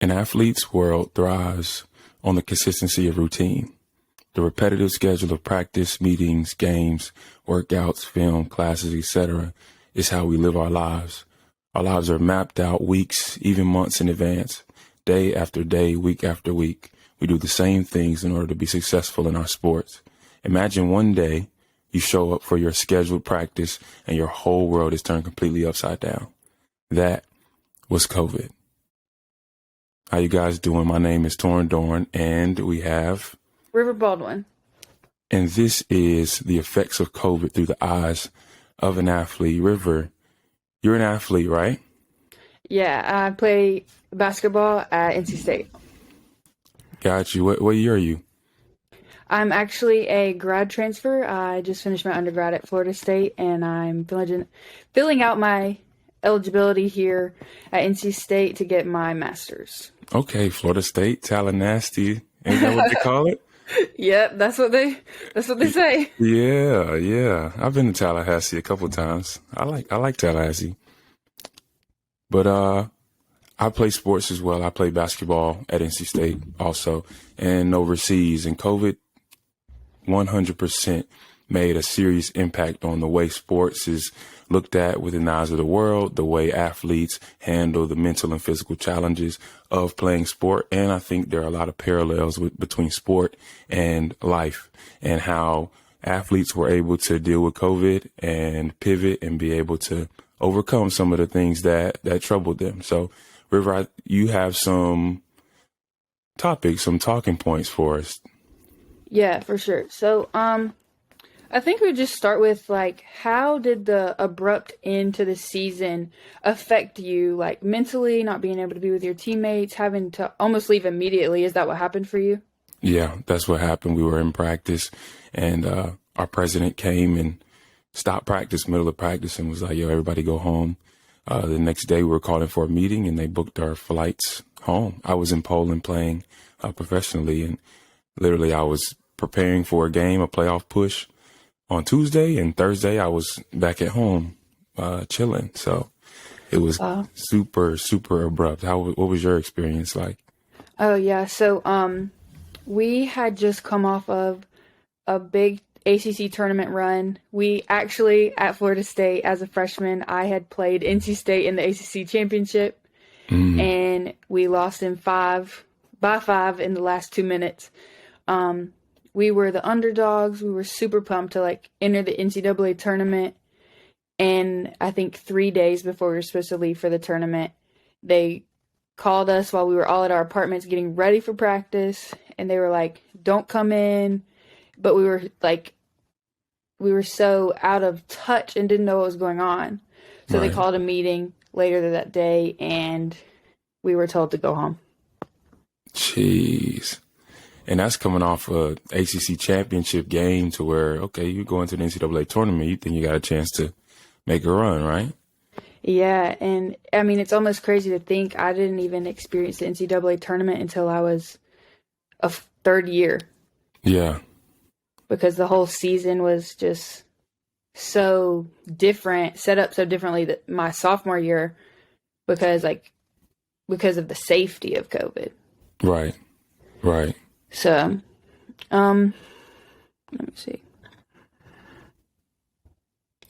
An athlete's world thrives on the consistency of routine. The repetitive schedule of practice, meetings, games, workouts, film, classes, etc. is how we live our lives. Our lives are mapped out weeks, even months in advance, day after day, week after week. We do the same things in order to be successful in our sports. Imagine one day you show up for your scheduled practice and your whole world is turned completely upside down. That was COVID. How you guys doing? My name is Torrin Dorn, and we have River Baldwin. And this is the effects of COVID through the eyes of an athlete. River, you're an athlete, right? Yeah, I play basketball at NC State. Got you. What year are you? I'm actually a grad transfer. I just finished my undergrad at Florida State, and I'm filling out my eligibility here at NC State to get my master's. Okay, Florida State, Tallahassee. Ain't that what they call it? Yep, that's what they say. Yeah. I've been to Tallahassee a couple of times. I like Tallahassee. But I play sports as well. I play basketball at NC State also and overseas. And COVID 100% made a serious impact on the way sports is looked at within the eyes of the world, the way athletes handle the mental and physical challenges of playing sport. And I think there are a lot of parallels between sport and life and how athletes were able to deal with COVID and pivot and be able to overcome some of the things that troubled them. So, River, you have some topics, some talking points for us. Yeah, for sure. So, I think we just start with, how did the abrupt end to the season affect you, mentally, not being able to be with your teammates, having to almost leave immediately? Is that what happened for you? Yeah, that's what happened. We were in practice, and our president came and stopped practice, middle of practice, and was like, yo, everybody go home. The next day, we were called in for a meeting, and they booked our flights home. I was in Poland playing professionally, and literally I was preparing for a game, a playoff push, on Tuesday, and Thursday I was back at home chilling. So it was super, super abrupt. What was your experience like? Oh, yeah. So we had just come off of a big ACC tournament run. We actually, at Florida State, as a freshman, I had played NC State in the ACC championship, and we lost by five in the last 2 minutes. We were the underdogs. We were super pumped to enter the NCAA tournament. And I think 3 days before we were supposed to leave for the tournament, they called us while we were all at our apartments getting ready for practice. And they were like, don't come in. But we were so out of touch and didn't know what was going on. So They called a meeting later that day and we were told to go home. Jeez. And that's coming off a ACC championship game to where, okay, you go into the NCAA tournament, you think you got a chance to make a run, right? Yeah, and I mean, it's almost crazy to think I didn't even experience the NCAA tournament until I was a third year. Yeah. Because the whole season was just so different, set up so differently that my sophomore year because of the safety of COVID. Right. So, let me see.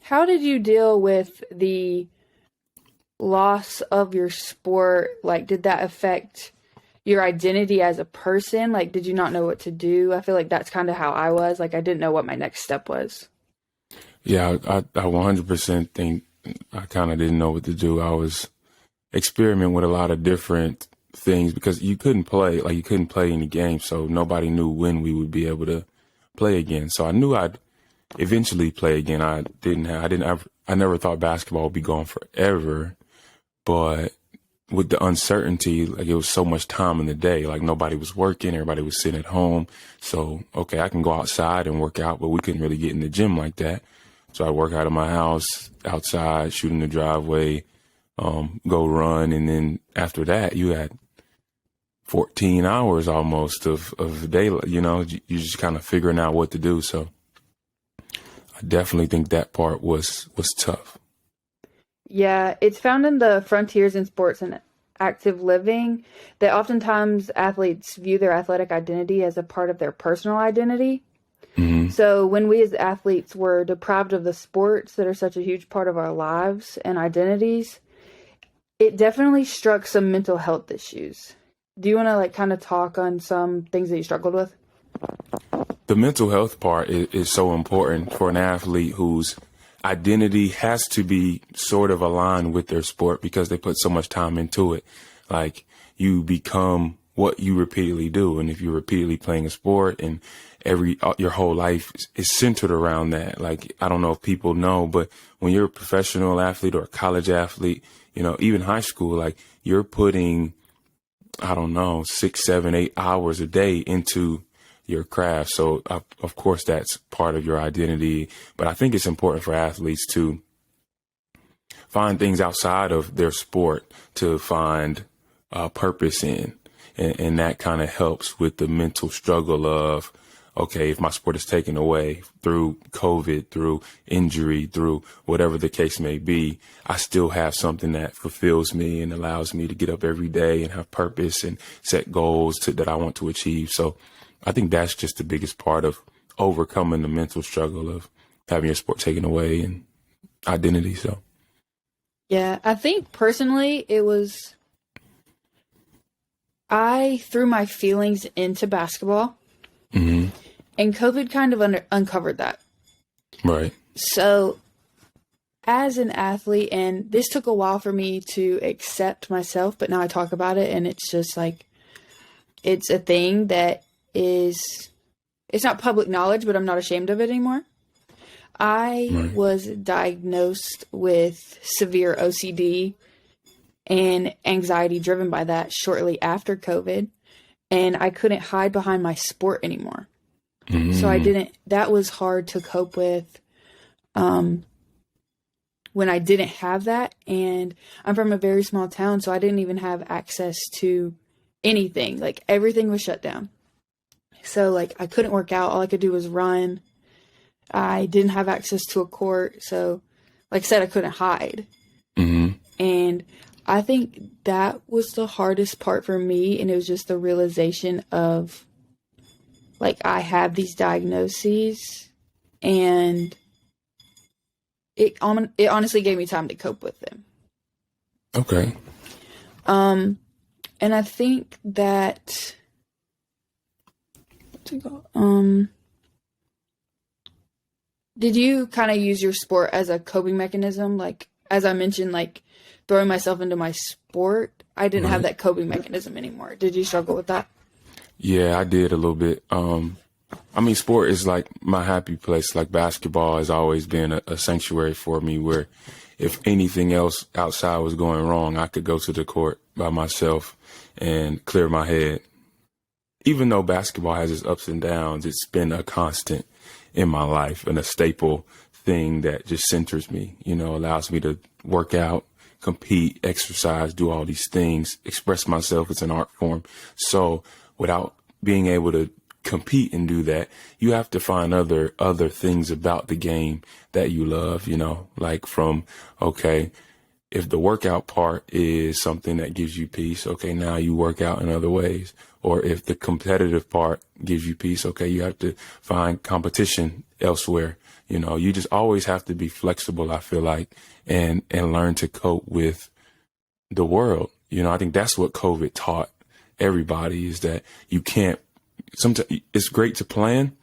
How did you deal with the loss of your sport? Did that affect your identity as a person? Did you not know what to do? I feel like that's kind of how I was. I didn't know what my next step was. Yeah, I 100% think I kind of didn't know what to do. I was experimenting with a lot of different things because you couldn't play any games, so nobody knew when we would be able to play again. So I knew I'd eventually play again. I never thought basketball would be gone forever, but with the uncertainty, it was so much time in the day, nobody was working, everybody was sitting at home. So, okay, I can go outside and work out, but we couldn't really get in the gym like that. So I work out of my house, outside, shoot in the driveway, go run. And then after that, you had 14 hours almost of daylight, you're just kind of figuring out what to do. So I definitely think that part was tough. Yeah, it's found in the Frontiers in Sports and active living, that oftentimes athletes view their athletic identity as a part of their personal identity. Hmm. So when we as athletes were deprived of the sports that are such a huge part of our lives and identities, it definitely struck some mental health issues. Do you want to like kind of talk on some things that you struggled with? The mental health part is so important for an athlete whose identity has to be sort of aligned with their sport because they put so much time into it. Like, you become what you repeatedly do. And if you're repeatedly playing a sport and your whole life is centered around that, like, I don't know if people know, but when you're a professional athlete or a college athlete, even high school, like, you're putting, I don't know, 6, 7, 8 hours a day into your craft. So of course that's part of your identity, but I think it's important for athletes to find things outside of their sport to find purpose in. And that kind of helps with the mental struggle of, okay, if my sport is taken away through COVID, through injury, through whatever the case may be, I still have something that fulfills me and allows me to get up every day and have purpose and set goals that I want to achieve. So I think that's just the biggest part of overcoming the mental struggle of having your sport taken away and identity. So, Yeah, I think personally I threw my feelings into basketball, hmm and COVID kind of uncovered that. right. So as an athlete, and this took a while for me to accept myself, but now I talk about it and it's just like, it's a thing that it's not public knowledge, but I'm not ashamed of it anymore. I Right. was diagnosed with severe OCD and anxiety driven by that shortly after COVID, and I couldn't hide behind my sport anymore. So that was hard to cope with when I didn't have that. And I'm from a very small town, so I didn't even have access to anything. Like, everything was shut down. So like, I couldn't work out. All I could do was run. I didn't have access to a court. So like I said, I couldn't hide. hmm And I think that was the hardest part for me. And it was just the realization of, like, I have these diagnoses, and it honestly gave me time to cope with them. Okay. And I think that, did you kind of use your sport as a coping mechanism? Like, as I mentioned, like throwing myself into my sport, I didn't have that coping mechanism anymore. Did you struggle with that? Yeah, I did a little bit. I mean, sport is like my happy place. Like, basketball has always been a sanctuary for me where if anything else outside was going wrong, I could go to the court by myself and clear my head. Even though basketball has its ups and downs, it's been a constant in my life and a staple thing that just centers me, allows me to work out, compete, exercise, do all these things, express myself. It's an art form. So without being able to compete and do that, you have to find other things about the game that you love, like okay, if the workout part is something that gives you peace, okay, now you work out in other ways. Or if the competitive part gives you peace, okay, you have to find competition elsewhere. You just always have to be flexible, I feel like, and learn to cope with the world. I think that's what COVID taught everybody, is that you can't, sometimes it's great to plan,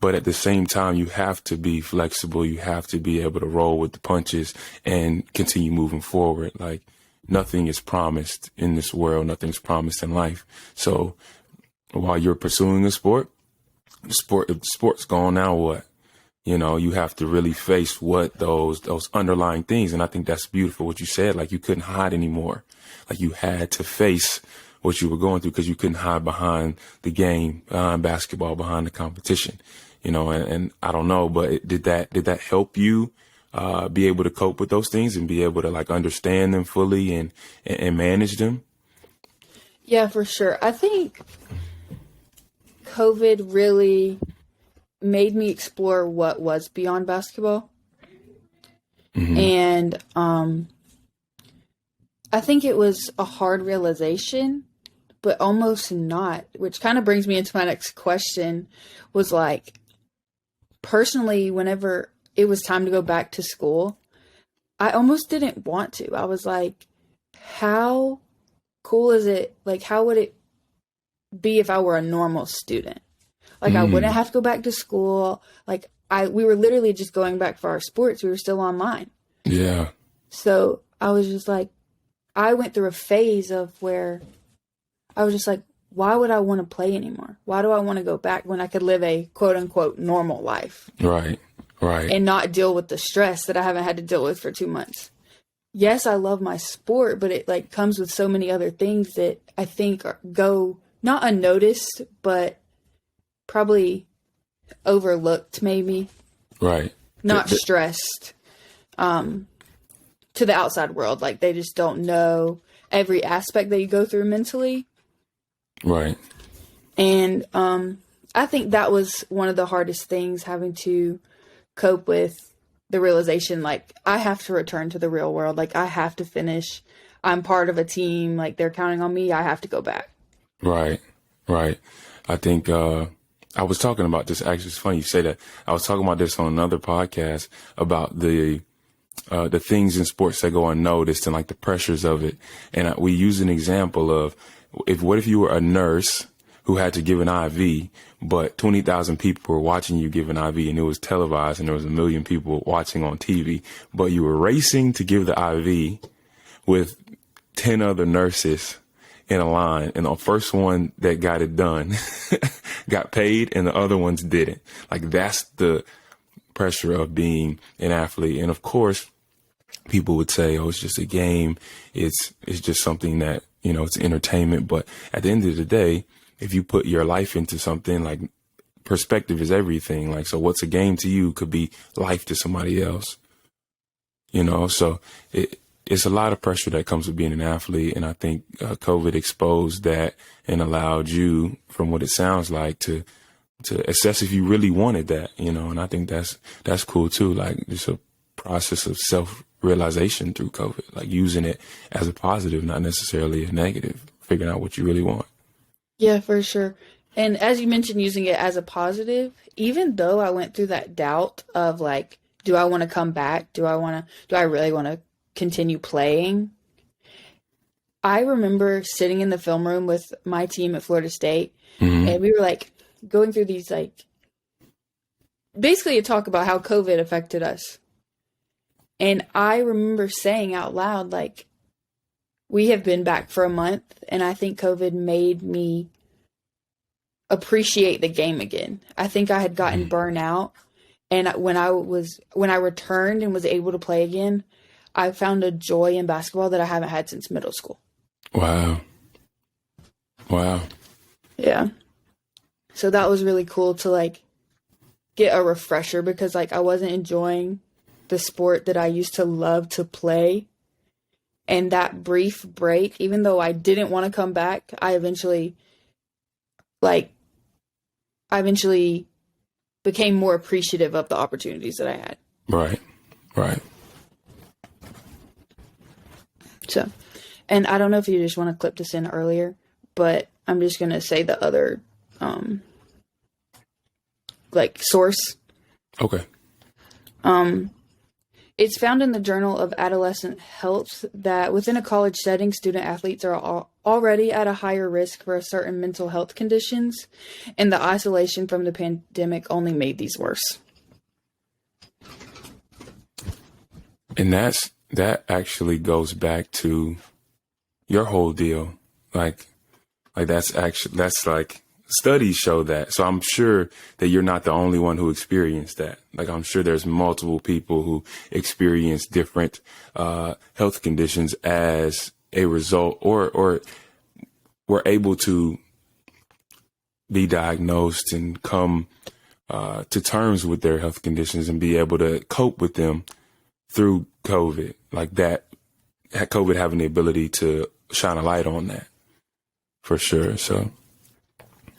but at the same time, you have to be flexible. You have to be able to roll with the punches and continue moving forward. Like, nothing is promised in this world. Nothing's promised in life. So while you're pursuing a sport, if the sport's gone, now what? You have to really face what those underlying things. And I think that's beautiful what you said. Like, you couldn't hide anymore. Like, you had to face what you were going through because you couldn't hide behind the game, behind basketball, behind the competition. And I don't know, but did that help you be able to cope with those things and be able to like understand them fully and manage them? Yeah, for sure. I think COVID really made me explore what was beyond basketball. And I I think it was a hard realization, but almost not, which kind of brings me into my next question was like, personally, whenever it was time to go back to school, I almost didn't want to. I was like, how cool is it? Like, how would it be if I were a normal student? Like, I wouldn't have to go back to school. Like, we were literally just going back for our sports. We were still online. Yeah. So I was just like, I went through a phase of where I was just like, why would I want to play anymore? Why do I want to go back when I could live a quote unquote normal life? Right. Right. And not deal with the stress that I haven't had to deal with for 2 months. Yes, I love my sport, but it like comes with so many other things that I think go not unnoticed, but probably overlooked maybe. Right. Not stressed to the outside world. Like they just don't know every aspect that you go through mentally. Right. And I think that was one of the hardest things, having to cope with the realization, like, I have to return to the real world. Like, I have to finish. I'm part of a team. Like, they're counting on me. I have to go back. Right. Right. I think I was talking about this. Actually, it's funny you say that. I was talking about this on another podcast about the things in sports that go unnoticed and like the pressures of it. And we use an example of what if you were a nurse who had to give an IV, but 20,000 people were watching you give an IV and it was televised and there was 1 million people watching on TV, but you were racing to give the IV with 10 other nurses in a line. And the first one that got it done got paid and the other ones didn't. Like, that's the pressure of being an athlete. And of course, people would say, oh, it's just a game. It's just something that, it's entertainment. But at the end of the day, if you put your life into something, like, perspective is everything. Like, so what's a game to you could be life to somebody else, so it's a lot of pressure that comes with being an athlete. And I think COVID exposed that and allowed you, from what it sounds like, to assess if you really wanted that, and I think that's cool too. Like, just a process of self-realization through COVID, like using it as a positive, not necessarily a negative, figuring out what you really want. Yeah, for sure. And as you mentioned, using it as a positive, even though I went through that doubt of like, do I want to come back? Do I really want to continue playing? I remember sitting in the film room with my team at Florida State, and we were like going through these, like, basically a talk about how COVID affected us. And I remember saying out loud, like, we have been back for a month, and I think COVID made me appreciate the game again. I think I had gotten burnt out, and when I returned and was able to play again, I found a joy in basketball that I haven't had since middle school. Wow. Yeah. So that was really cool to like get a refresher, because like I wasn't enjoying the sport that I used to love to play. And that brief break, even though I didn't want to come back, I eventually became more appreciative of the opportunities that I had. Right. So, and I don't know if you just want to clip this in earlier, but I'm just going to say the other, source. Okay. It's found in the Journal of Adolescent Health that within a college setting, student athletes are already at a higher risk for certain mental health conditions, and the isolation from the pandemic only made these worse. And that actually goes back to your whole deal. Like that's like studies show that. So I'm sure that you're not the only one who experienced that. Like, I'm sure there's multiple people who experience different health conditions as a result, or were able to be diagnosed and come to terms with their health conditions and be able to cope with them through COVID. Like that, COVID having the ability to shine a light on that, for sure. So